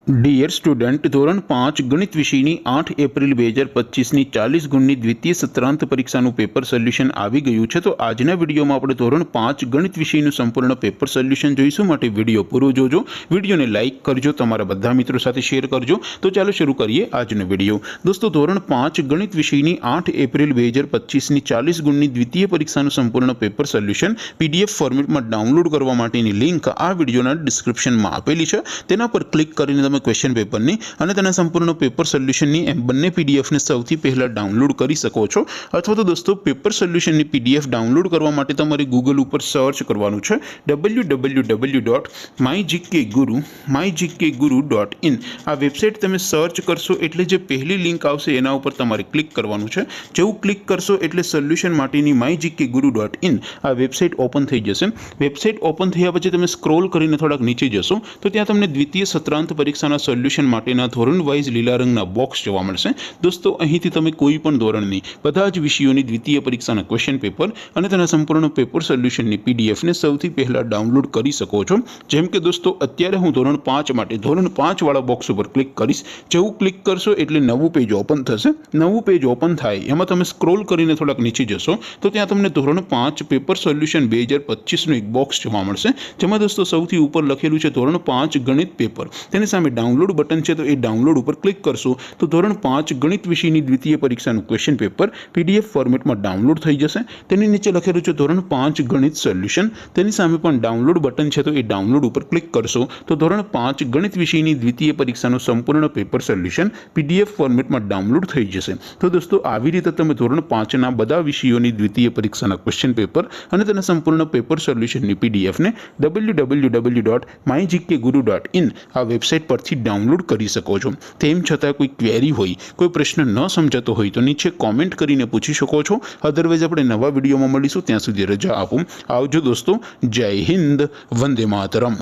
Dear student, ધોરણ 5 ગણિત વિષયની 8 એપ્રિલ 2025ની 40 ગુણની દ્વિતીય સત્રાંત પરીક્ષાનું પેપર સોલ્યુશન આવી ગયું છે। તો આજના વિડીયોમાં આપણે ધોરણ 5 ગણિત વિષયનું સંપૂર્ણ પેપર સોલ્યુશન જોઈશું। માટે વિડીયો પૂરો જોજો, વિડીયોને લાઇક કરજો, તમારા બધા મિત્રો સાથે શેર કરજો। તો ચાલો શરૂ કરીએ આજનો વિડીયો। દોસ્તો, ધોરણ 5 ગણિત વિષયની 8 એપ્રિલ 2025ની 40 ગુણની દ્વિતીય પરીક્ષાનું સંપૂર્ણ પેપર સોલ્યુશન PDF ફોર્મેટમાં ડાઉનલોડ કરવા માટેની લિંક આ વિડીયોના ડિસ્ક્રિપ્શનમાં આપેલી છે। તેના પર ક્લિક કરીને તમે ક્વેશ્ચન પેપરની અને તેના સંપૂર્ણ પેપર સોલ્યુશનની એમ બંને પીડીએફને સૌથી પહેલા ડાઉનલોડ કરી શકો છો। અથવા તો દોસ્તો, પેપર સોલ્યુશનની પીડીએફ ડાઉનલોડ કરવા માટે તમારે ગૂગલ ઉપર સર્ચ કરવાનું છે www.mygkguru.in। આ વેબસાઇટ તમે સર્ચ કરશો એટલે જે પહેલી લિંક આવશે એના ઉપર તમારે ક્લિક કરવાનું છે। જેવું ક્લિક કરશો એટલે સોલ્યુશન માટેની mygkguru.in આ વેબસાઇટ ઓપન થઈ જશે। વેબસાઇટ ઓપન થયા પછી તમે સ્ક્રોલ કરીને થોડાક નીચે જશો તો ત્યાં તમને દ્વિતીય સત્રાંત પરીક્ષાના સોલ્યુશન માટેના ધોરણ વાઇઝ લીલા રંગના બોક્સ જોવા મળશે। દોસ્તો, અહીંથી તમે કોઈ પણ ધોરણની બધા જ વિષયોની દ્વિતીય પરીક્ષાના ક્વેશ્ચન પેપર અને તેના સંપૂર્ણ પેપર સોલ્યુશનની પીડીએફને સૌથી પહેલા ડાઉનલોડ કરી શકો છો। જેમ કે દોસ્તો, અત્યારે હું ધોરણ 5 માટે ધોરણ 5 વાળા બોક્સ ઉપર ક્લિક કરીશ। જેવું ક્લિક કરશો એટલે નવું પેજ ઓપન થશે। નવું પેજ ઓપન થાય એમાં તમે સ્ક્રોલ કરીને થોડાક નીચે જશો તો ત્યાં તમને ધોરણ 5 પેપર સોલ્યુશન 2025નું એક બોક્સ જોવા મળશે। જેમાં દોસ્તો સૌથી ઉપર લખેલું છે ધોરણ 5 ગણિત પેપર, તેની સામે ડાઉનલોડ બટન છે, તો એ ડાઉનલોડ ઉપર ક્લિક કરશો તો ધોરણ 5 ગણિત વિષયની દ્વિતીય પરીક્ષાનું ક્વેશ્ચન પેપર PDF ફોર્મેટમાં ડાઉનલોડ થઈ જશે। તેની નીચે લખેલું છે ધોરણ 5 ગણિત સોલ્યુશન, તેની સામે પણ ડાઉનલોડ બટન છે, તો એ ડાઉનલોડ ઉપર ક્લિક કરશો તો ધોરણ 5 ગણિત વિષયની દ્વિતીય પરીક્ષાનું સંપૂર્ણ પેપર સોલ્યુશન PDF ફોર્મેટમાં ડાઉનલોડ થઈ જશે। તો દોસ્તો, આવી રીતે તમે ધોરણ 5ના બધા વિષયોની દ્વિતીય પરીક્ષાના ક્વેશ્ચન પેપર અને તેના સંપૂર્ણ પેપર સોલ્યુશનની પીડીએફને www.mygkguru.in આ વેબસાઇટ પરથી ડાઉનલોડ કરી શકો છો। તેમ છતાં કોઈ ક્વેરી હોય, કોઈ પ્રશ્ન ન સમજાતો હોય તો નીચે કોમેન્ટ કરીને પૂછી શકો છો। અધરવાઇઝ આપણે નવા વિડીયોમાં મળીશું, ત્યાં સુધી રજા આપો। આવજો દોસ્તો, જય હિન્દ, વંદે માતરમ।